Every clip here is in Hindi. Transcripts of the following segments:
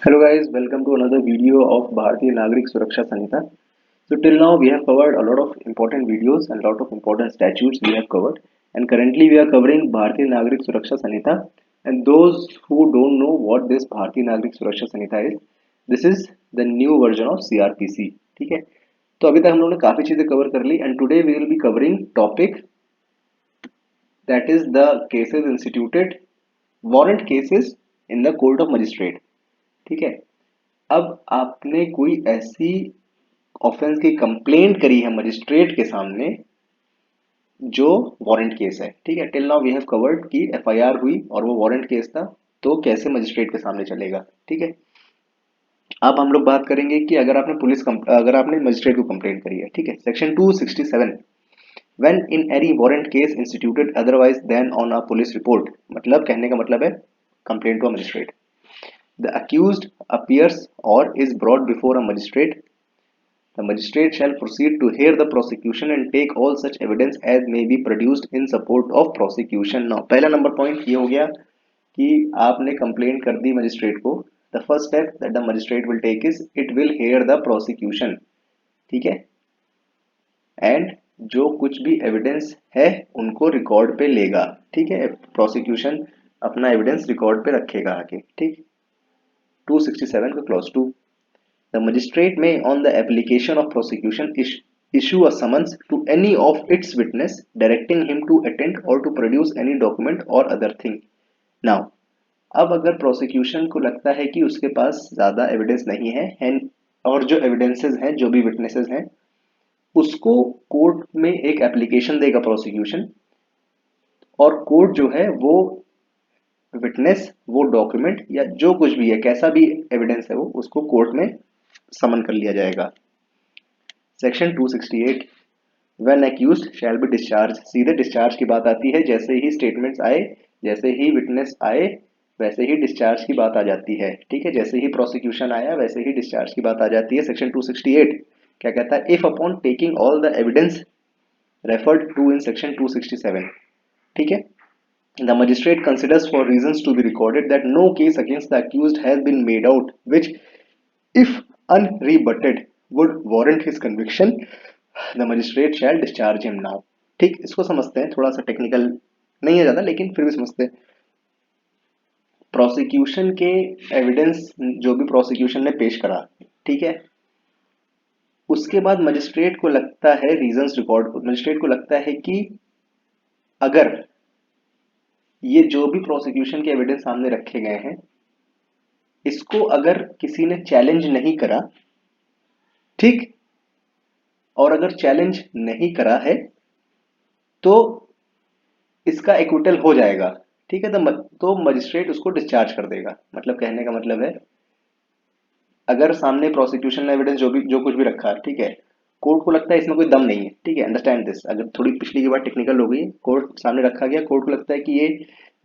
Hello guys, welcome to another video of Bharatiya Nagrik Suraksha Sanhita. So till now we have covered a lot of important videos and a lot of important statutes we have covered, and currently we are covering Bharatiya Nagrik Suraksha Sanhita. And those who don't know what this Bharatiya Nagrik Suraksha Sanhita is, this is the new version of CRPC. ठीक है, तो अभी तक हम लोगों ने काफी चीजें कवर कर ली and today we will be covering topic that is the cases instituted warrant cases in the court of magistrate. ठीक है, अब आपने कोई ऐसी ऑफेंस की कंप्लेंट करी है मजिस्ट्रेट के सामने जो वारंट केस है. ठीक है, till now we have covered कि एफआईआर हुई और वो वारंट केस था, तो कैसे मजिस्ट्रेट के सामने चलेगा. ठीक है, अब हम लोग बात करेंगे कि अगर आपने मजिस्ट्रेट को कंप्लेंट करी है. ठीक है, section 267 when in any warrant case instituted otherwise then on a police report, मतलब कहने का मतलब है complaint to a magistrate. The accused appears or is brought before a magistrate. The magistrate shall proceed to hear the prosecution and take all such evidence as may be produced in support of prosecution. Now, पहला नंबर पॉइंट ये हो गया कि आपने कंप्लेंट कर दी मजिस्ट्रेट को. The first step that the magistrate will take is it will hear the prosecution. ठीक है, एंड जो कुछ भी एविडेंस है उनको रिकॉर्ड पे लेगा. ठीक है, प्रोसिक्यूशन अपना एविडेंस रिकॉर्ड पे रखेगा आगे. ठीक, 267 का clause 2. The magistrate may, on the application of prosecution, issue a summons to any of its witness, directing him to attend or to produce any document or other thing. Now, अब अगर प्रोसिक्यूशन को लगता है कि उसके पास ज़्यादा एविडेंस नहीं है और जो एविडेंसेस हैं, जो भी विटनेसेस हैं, उसको कोर्ट में एक एप्लीकेशन देगा प्रोसिक्यूशन, और कोर्ट जो है वो विटनेस, वो डॉक्यूमेंट या जो कुछ भी है, कैसा भी एविडेंस है, वो उसको कोर्ट में समन कर लिया जाएगा. Section 268 when accused shall be discharge. सीधे डिस्चार्ज की बात आती है. जैसे ही स्टेटमेंट्स आए, जैसे ही विटनेस आए, वैसे ही डिस्चार्ज की बात आ जाती है. ठीक है, जैसे ही प्रोसिक्यूशन आया वैसे ही डिस्चार्ज की बात आ जाती है. सेक्शन 268 क्या कहता है? If upon taking all the evidence referred to in section 267. ठीक है, the magistrate considers for reasons to be recorded that no case against the accused has been made out which, if unrebutted, would warrant his conviction. The magistrate shall discharge him now. ठीक, इसको समझते हैं. थोड़ा सा टेक्निकल नहीं है ज़्यादा, लेकिन फिर भी समझते हैं. प्रोसिक्यूशन के एविडेंस जो भी प्रोसिक्यूशन ने पेश करा, ठीक है, उसके बाद मजिस्ट्रेट को लगता है, रीजंस रिकॉर्ड, मजिस्ट्रेट को लगता है कि अगर ये जो भी प्रोसिक्यूशन के एविडेंस सामने रखे गए हैं, इसको अगर किसी ने चैलेंज नहीं करा, ठीक, और अगर चैलेंज नहीं करा है तो इसका एक्विटल हो जाएगा. ठीक है, तो मजिस्ट्रेट उसको डिस्चार्ज कर देगा. मतलब कहने का मतलब है, अगर सामने प्रोसिक्यूशन ने एविडेंस जो कुछ भी रखा है, ठीक है, कोर्ट को लगता है इसमें कोई दम नहीं है. ठीक है, अंडरस्टैंड दिस. अगर थोड़ी पिछली की बात टेक्निकल हो गई, कोर्ट सामने रखा गया, कोर्ट को लगता है कि ये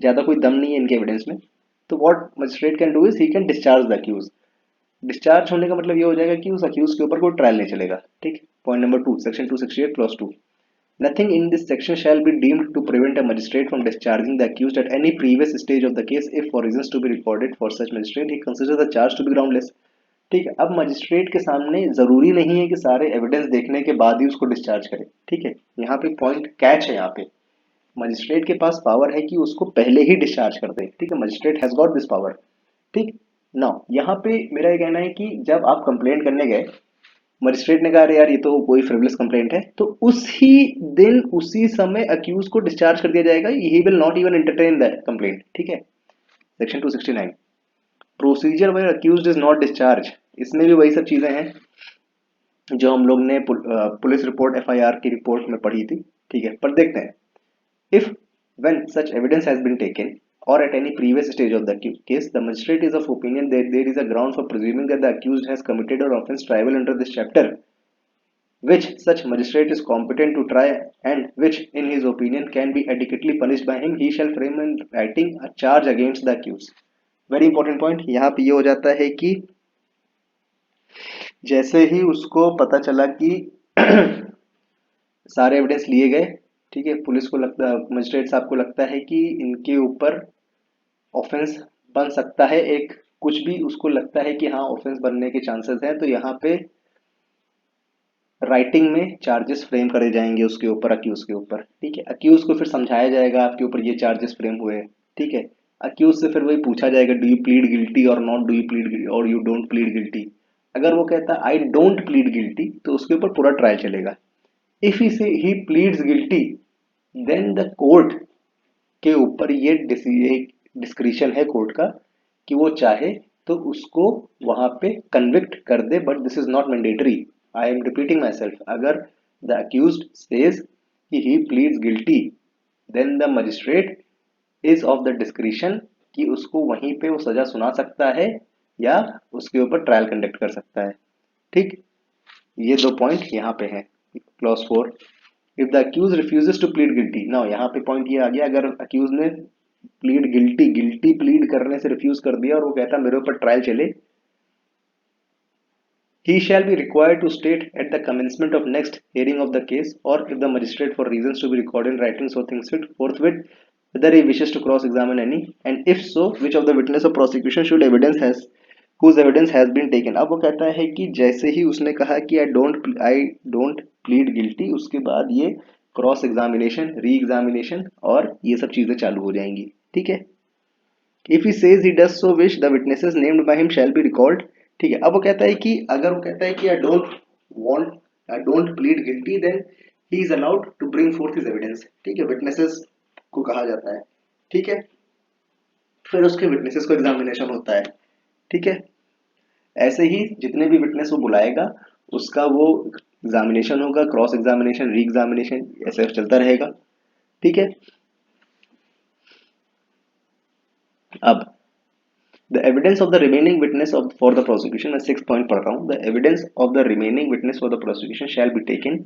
ज्यादा कोई दम नहीं है इनके एविडेंस में, तो what magistrate can do is he can discharge the accused. Discharge होने का मतलब ये हो जाएगा कि उस अक्यूज के ऊपर कोई ट्रायल नहीं चलेगा. ठीक, point number 2, section 268 clause 2. Nothing in this section shall be deemed to prevent a magistrate from discharging the accused at any previous stage of the case if for reasons to be recorded for such magistrate he considers the charge to be groundless. ठीक है, अब मजिस्ट्रेट के सामने जरूरी नहीं है कि सारे एविडेंस देखने के बाद ही उसको डिस्चार्ज करे. ठीक है, यहाँ पे पॉइंट कैच है. यहाँ पे मजिस्ट्रेट के पास पावर है कि उसको पहले ही डिस्चार्ज कर दे. ठीक है, magistrate has got this power. ठीक, नाउ यहाँ पे मेरा ये कहना है कि जब आप कंप्लेंट करने गए, मजिस्ट्रेट ने कहा अरे यार ये तो कोई फ्रिवलेस कंप्लेंट है, तो उसी दिन उसी समय अक्यूज को डिस्चार्ज कर दिया जाएगा. He will not even entertain that complaint. ठीक है, section 269 procedure where accused is not discharge. इसमें भी वही सब चीजें हैं जो हम लोग ने पुलिस रिपोर्ट एफआईआर की रिपोर्ट में पढ़ी थी. ठीक है, पर देखते हैं. If when such evidence has been taken or at any previous stage of the case the magistrate is of opinion that there is a ground for presuming that the accused has committed an offence triable under this chapter which such magistrate is competent to try and which in his opinion can be adequately punished by him, he shall frame in writing a charge against the accused. Very important point यहाँ पे ये हो जाता है कि जैसे ही उसको पता चला कि सारे एविडेंस लिए गए, ठीक है, पुलिस को लगता, मजिस्ट्रेट साहब को लगता है कि इनके ऊपर ऑफेंस बन सकता है एक कुछ भी उसको लगता है कि हाँ ऑफेंस बनने के चांसेस हैं, तो यहाँ पे राइटिंग में चार्जेस फ्रेम करे जाएंगे उसके ऊपर, अक्यूज के ऊपर। ठीक है, अक्यूज को फिर समझाया जाएगा आपके ऊपर ये चार्जेस फ्रेम हुए। ठीक है, अक्यूज से फिर वही पूछा जाएगा डू यू प्लीड गिल्टी और नॉट, डू यू प्लीड और यू डोंट प्लीड गिल्टी। अगर वो कहता है आई डोंट प्लीड गिल्टी तो उसके ऊपर पूरा ट्रायल चलेगा। If he pleads guilty, then the court के ऊपर ये डिस्क्रिशन है कोर्ट का कि वो चाहे तो उसको वहां पे कन्विक्ट कर दे, but this is not mandatory. I am repeating my self the accused says कि he pleads guilty, then the magistrate is of the discretion कि उसको वहीं पे वो सजा सुना सकता है या उसके ऊपर ट्रायल कंडक्ट कर सकता है। ठीक, ये दो पॉइंट यहाँ पे हैं। Clause 4, if the accused refuses to plead guilty, now यहाँ पे पॉइंट ये आ गया, अगर अक्यूज ने प्लीड गिल्टी प्लीड करने से रिफ्यूज कर दिया और वो कहता मेरे ऊपर ट्रायल चले, he shall be required to state at the commencement of next hearing of the case, or if the magistrate for reasons to be recorded in writing so thinks fit, forthwith whether he wishes to cross examine any, and if so which of the witness of prosecution should evidence has whose evidence has been taken। अब वो कहता है कि जैसे ही उसने कहा कि आई डोंट प्लीड गिल्टी, उसके बाद ये क्रॉस एग्जामिनेशन, री एग्जामिनेशन और ये सब चीजें चालू हो जाएंगी। ठीक है, if he says he does so wish the witnesses named by him shall be recalled. ठीक है, अब वो कहता है कि अगर वो कहता है कि I don't plead guilty, then he is allowed to bring forth his evidence. ठीक है, विटनेसेस को कहा जाता है। ठीक है, फिर उसके विटनेसेस को एग्जामिनेशन होता है। ठीक है, ऐसे ही जितने भी विटनेस वो बुलाएगा उसका वो एग्जामिनेशन होगा, क्रॉस एग्जामिनेशन, री एग्जामिनेशन, ऐसे चलता रहेगा। ठीक है, अब the evidence of the remaining witness for the prosecution, मैं 6 पॉइंट पढ़ रहा हूँ। the evidence of the remaining witness for the prosecution shall be taken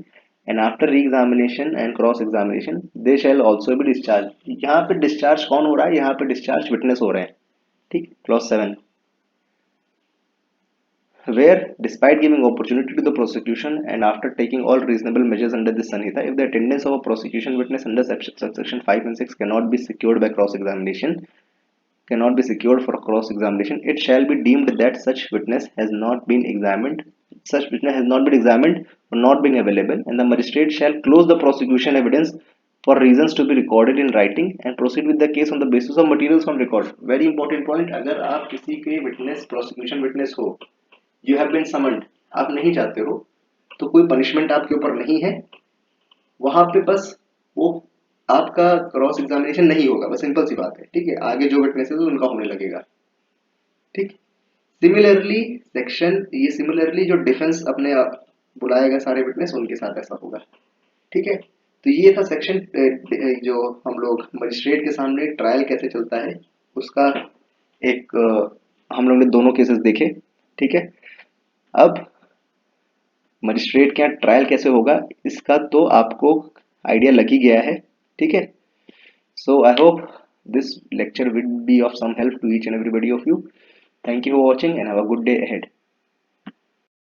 and after re-examination and cross examination they shall also be discharged। यहाँ पे डिस्चार्ज कौन हो रहा है? यहाँ पे डिस्चार्ज विटनेस हो रहे हैं। ठीक, clause 7, where despite giving opportunity to the prosecution and after taking all reasonable measures under this Sanhita, if the attendance of a prosecution witness under subsection 5 and 6 cannot be secured by cross examination, cannot be secured for cross examination, it shall be deemed that such witness has not been examined, or not being available, and the magistrate shall close the prosecution evidence for reasons to be recorded in writing and proceed with the case on the basis of materials on record। very important point, अगर आप किसी के विटनेस, प्रोसिक्यूशन विटनेस हो, यू हैव बीन समन्ड, आप नहीं जाते हो, तो कोई पनिशमेंट आपके ऊपर नहीं है, वहां पे बस वो आपका क्रॉस एग्जामिनेशन नहीं होगा, बस सिंपल सी बात है। ठीक है, आगे जो विटनेसेस उनका होने लगेगा। ठीक, सिमिलरली सिमिलरली जो डिफेंस अपने बुलाएगा सारे विटनेस, उनके साथ ऐसा होगा। ठीक है, तो ये था सेक्शन जो हम लोग मजिस्ट्रेट के सामने ट्रायल कैसे चलता है उसका एक हम लोग ने दोनों केसेस देखे। ठीक है, अब मजिस्ट्रेट के यहाँ ट्रायल कैसे होगा इसका तो आपको आइडिया लग ही गया है। ठीक है, so I hope this lecture will be of some help to each and everybody of you. Thank you for watching and have a good day ahead.